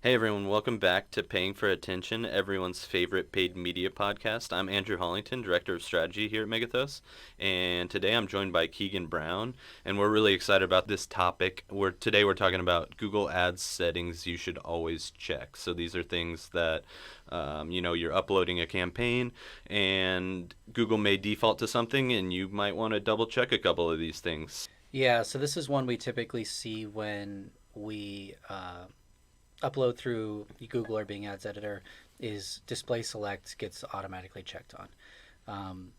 Hey everyone, welcome back to Paying for Attention, everyone's favorite paid media podcast. I'm Andrew Hollington, Director of Strategy here at Megathos, and today I'm joined by Keegan Brown, and we're really excited about this topic. Today we're talking about Google Ads settings you should always check. So these are things that, you're uploading a campaign, and Google may default to something, and you might want to double check a couple of these things. Yeah, so this is one we typically see when we upload through Google or Bing Ads Editor. Is display select gets automatically checked on. Um,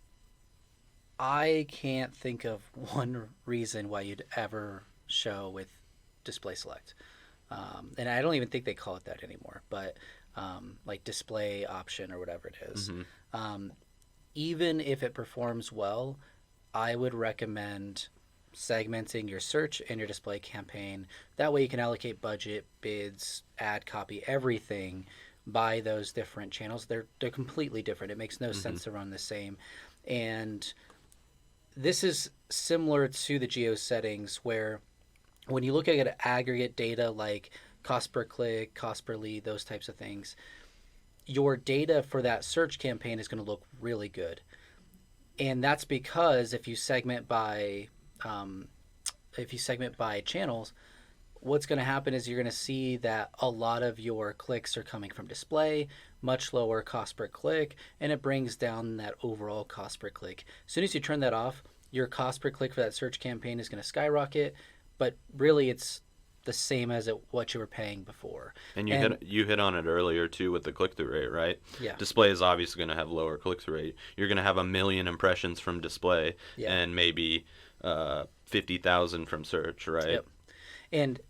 I can't think of one reason why you'd ever show with display select, and I don't even think they call it that anymore. But like display option or whatever it is, Mm-hmm. um, even if it performs well, I would recommend segmenting your search and your display campaign. That way you can allocate budget, bids, ad copy, everything by those different channels. They're completely different. It makes no Mm-hmm. sense to run the same. And this is similar to the geo settings where when you look at aggregate data like cost per click, cost per lead, those types of things, your data for that search campaign is going to look really good. And that's because um, if you segment by channels, what's going to happen is you're going to see that a lot of your clicks are coming from display, much lower cost per click, and it brings down that overall cost per click. As soon as you turn that off, your cost per click for that search campaign is going to skyrocket, but really it's the same as what you were paying before. And you And hit on it earlier too with the click through rate, right? yeah, Display is obviously going to have lower click through rate. You're going to have 1 million impressions from display yeah, and maybe 50,000 from search, right? yep. And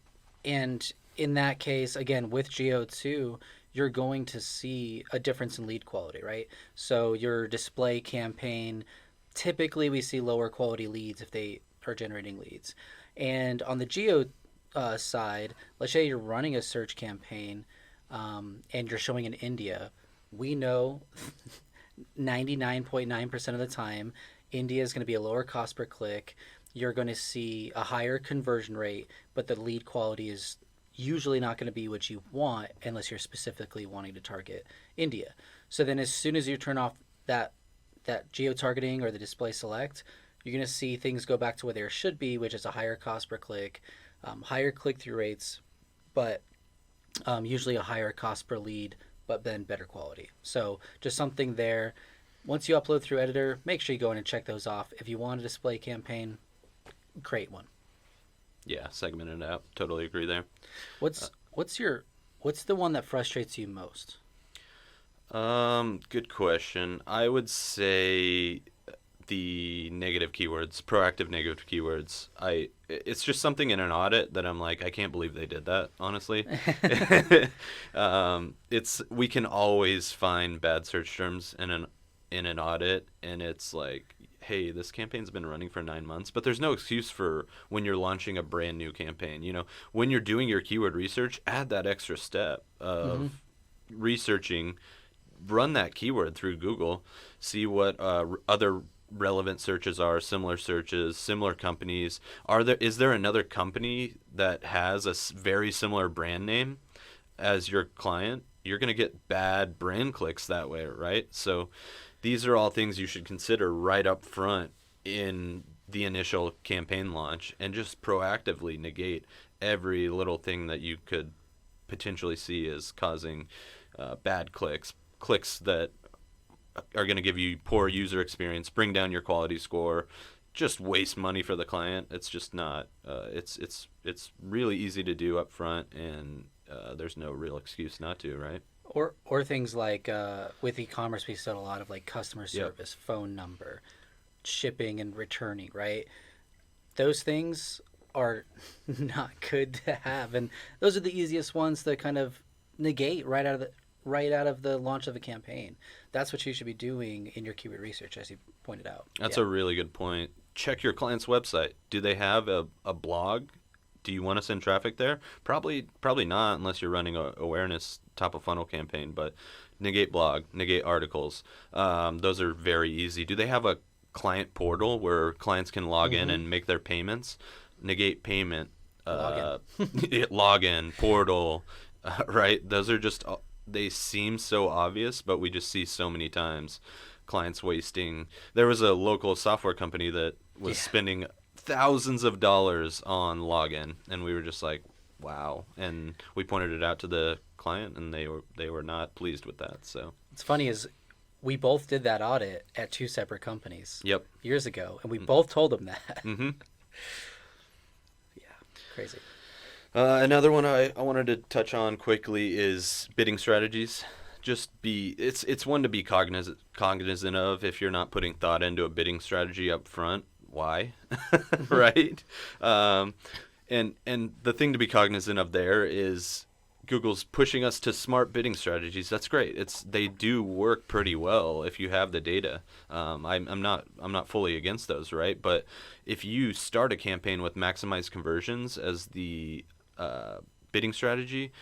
and in that case, again with Geo2, you're going to see a difference in lead quality, right? So your display campaign, typically we see lower quality leads if they are generating leads. And on the Geo side, let's say you're running a search campaign and you're showing in India, we know 99.9% of the time, India is going to be a lower cost per click. You're going to see a higher conversion rate, but the lead quality is usually not going to be what you want unless you're specifically wanting to target India. So then, as soon as you turn off that geo targeting or the display select, you're going to see things go back to where they should be, which is a higher cost per click, higher click through rates, but usually a higher cost per lead, but then better quality. So just something there. Once you upload through editor, make sure you go in and check those off. If you want a display campaign, create one. Yeah, segment it out. Totally agree there. What's what's the one that frustrates you most? Good question. I would say the negative keywords, proactive negative keywords. It's just something in an audit that I'm like, I can't believe they did that, honestly. It's we can always find bad search terms in an audit, and it's like, hey, this campaign's been running for 9 months, but there's no excuse for when you're launching a brand new campaign. When you're doing your keyword research, add that extra step Mm-hmm. of researching, run that keyword through Google, see what other relevant searches are, similar searches, similar companies. Is there another company that has a very similar brand name as your client? You're going to get bad brand clicks that way, right? So these are all things you should consider right up front in the initial campaign launch, and just proactively negate every little thing that you could potentially see as causing bad clicks that are going to give you poor user experience, bring down your quality score, just waste money for the client. It's just not. It's really easy to do up front, and there's no real excuse not to, right? Or things like with e-commerce, we said a lot of like customer Yep. service, phone number, shipping and returning, right? Those things are not good to have, and those are the easiest ones to kind of negate right out of the launch of a campaign. That's what you should be doing in your keyword research, as you pointed out. That's Yeah. a really good point. Check your client's website. Do they have a blog? Do you want to send traffic there? Probably not, unless you're running a awareness top of funnel campaign. But negate blog, negate articles. Those are very easy. Do they have a client portal where clients can log in Mm-hmm. and make their payments? Negate payment. Login. Uh, Login portal. right? Those are just they seem so obvious, but we just see so many times clients wasting. There was a local software company that was Yeah. spending thousands of dollars on login, and we were just like, wow. And we pointed it out to the client, and they were not pleased with that. So, What's funny is we both did that audit at two separate companies yep. years ago, and we both told them that. Mm-hmm. Yeah, crazy. Another one I wanted to touch on quickly is bidding strategies. It's one to be cognizant of if you're not putting thought into a bidding strategy up front. Why, right? Um, and the thing to be cognizant of there is Google's pushing us to smart bidding strategies. That's great. They do work pretty well if you have the data. I'm not fully against those, right? But if you start a campaign with maximized conversions as the bidding strategy,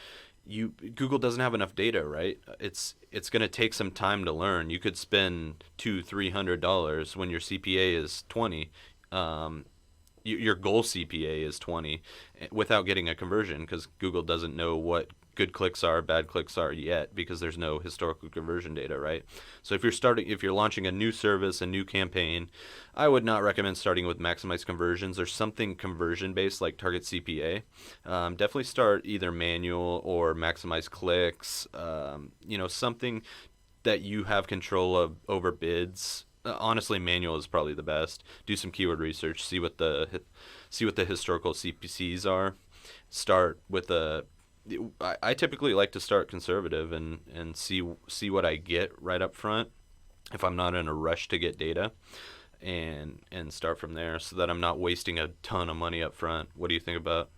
Google doesn't have enough data, right? It's going to take some time to learn. You could spend $200-$300 when your CPA is 20. Your goal CPA is 20 without getting a conversion because Google doesn't know what good clicks are, bad clicks are yet because there's no historical conversion data, right? So if you're launching a new service, a new campaign, I would not recommend starting with maximized conversions or something conversion based like Target CPA. Definitely start either manual or maximize clicks. Something that you have control of over bids. Honestly, manual is probably the best. Do some keyword research, see what the historical CPCs are. Start with a. I typically like to start conservative and see what I get right up front if I'm not in a rush to get data, and start from there so that I'm not wasting a ton of money up front. What do you think about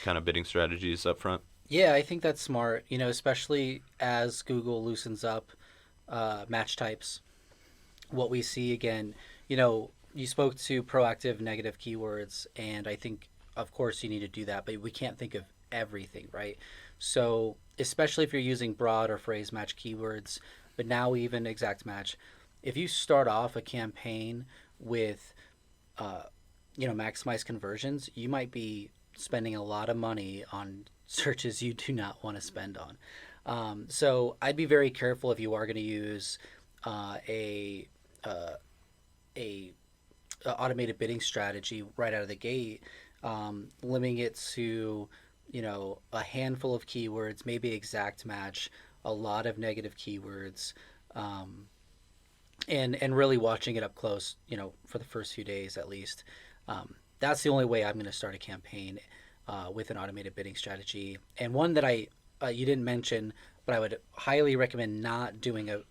kind of bidding strategies up front? Yeah, I think that's smart. Especially as Google loosens up match types. What we see again, you spoke to proactive negative keywords, and I think, of course, you need to do that, but we can't think of everything, right? So, especially if you're using broad or phrase match keywords, but now even exact match, if you start off a campaign with, uh, maximize conversions, you might be spending a lot of money on searches you do not want to spend on. So, I'd be very careful if you are going to use uh, a uh, a automated bidding strategy right out of the gate, limiting it to a handful of keywords, maybe exact match, a lot of negative keywords, um, and really watching it up close. For the first few days at least. That's the only way I'm going to start a campaign with an automated bidding strategy, and one that I you didn't mention, but I would highly recommend not doing a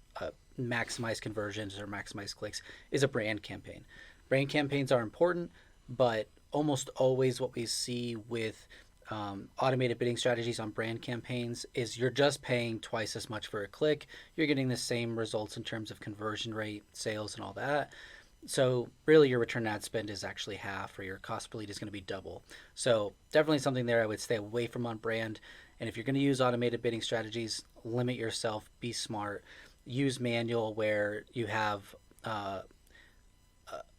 maximize conversions or maximize clicks is a brand campaign. Brand campaigns are important, but almost always what we see with automated bidding strategies on brand campaigns is you're just paying twice as much for a click. You're getting the same results in terms of conversion rate, sales, and all that. So really your return ad spend is actually half, or your cost per lead is going to be double. So definitely something there I would stay away from on brand. And if you're going to use automated bidding strategies, limit yourself, be smart, use manual where you have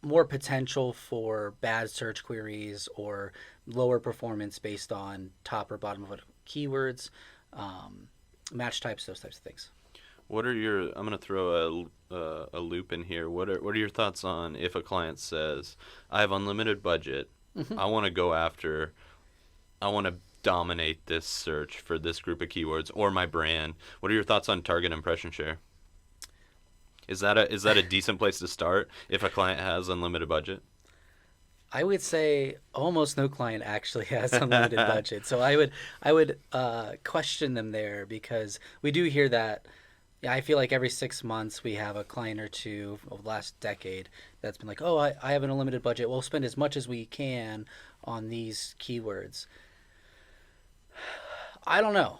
more potential for bad search queries or lower performance based on top or bottom of keywords, match types, those types of things. What are your? I'm gonna throw a loop in here. What are your thoughts on if a client says, "I have unlimited budget. Mm-hmm. I want to go after. I want to dominate this search for this group of keywords or my brand." What are your thoughts on target impression share? Is that a decent place to start if a client has unlimited budget? I would say almost no client actually has unlimited budget, so I would question them there because we do hear that. Yeah, I feel like every 6 months we have a client or two of the last decade that's been like, "Oh, I have an unlimited budget. We'll spend as much as we can on these keywords." I don't know.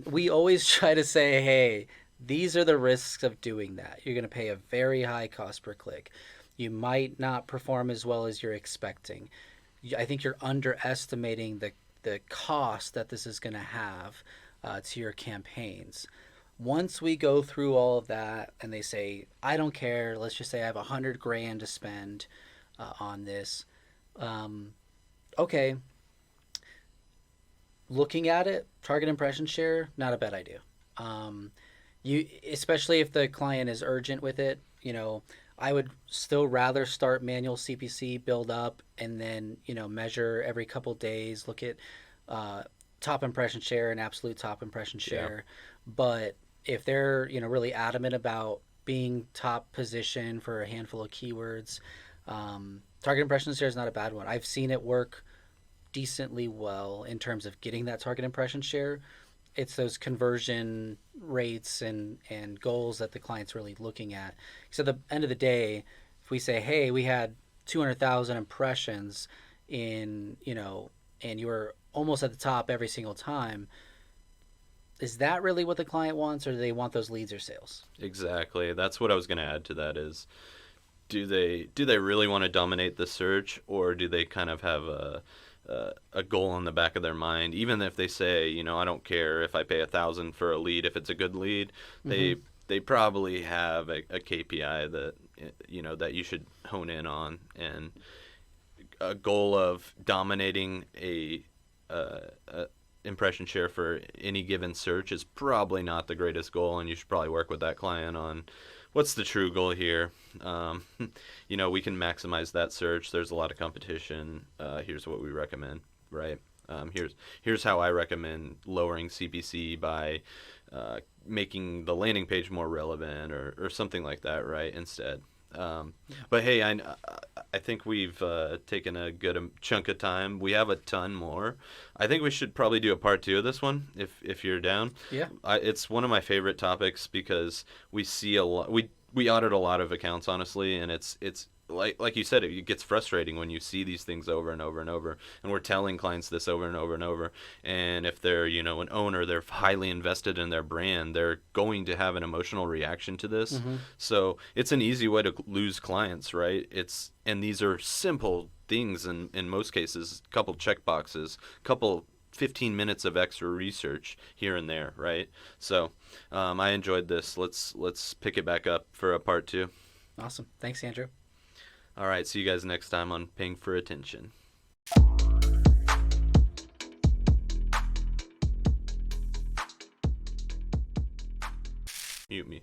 We always try to say, "Hey, these are the risks of doing that. You're going to pay a very high cost per click. You might not perform as well as you're expecting. I think you're underestimating the cost that this is going to have to your campaigns." Once we go through all of that and they say, "I don't care, let's just say I have 100 grand to spend on this," okay, looking at it, target impression share, not a bad idea. Um, you, especially if the client is urgent with it, I would still rather start manual CPC, build up, and then measure every couple days, look at uh, top impression share and absolute top impression Yeah. share. But if they're really adamant about being top position for a handful of keywords, target impression share is not a bad one. I've seen it work decently well in terms of getting that target impression share. It's those conversion rates and goals that the client's really looking at. So at the end of the day, if we say, hey, we had 200,000 impressions and you were almost at the top every single time, is that really what the client wants, or do they want those leads or sales? Exactly. That's what I was going to add to that is do they really want to dominate the search, or do they kind of have a goal on the back of their mind? Even if they say, I don't care if I pay 1,000 for a lead, if it's a good lead, Mm-hmm. they probably have a KPI that that you should hone in on, and a goal of dominating a impression share for any given search is probably not the greatest goal, and you should probably work with that client on what's the true goal here. Um, we can maximize that search. There's a lot of competition. Here's what we recommend, right? Here's how I recommend lowering CPC by making the landing page more relevant, or something like that, right? Instead. Yeah. But hey, I think we've taken a good chunk of time. We have a ton more. I think we should probably do a part two of this one if you're down. Yeah. It's one of my favorite topics because we see a lot. We audit a lot of accounts, honestly, and it's like you said, it gets frustrating when you see these things over and over and over. And we're telling clients this over and over and over. And if they're an owner, they're highly invested in their brand, they're going to have an emotional reaction to this. Mm-hmm. So it's an easy way to lose clients, right? And these are simple things in most cases, a couple check boxes, couple 15 minutes of extra research here and there, right? So I enjoyed this. Let's pick it back up for a part two. Awesome. Thanks, Andrew. All right, see you guys next time on Paying for Attention. Mute me.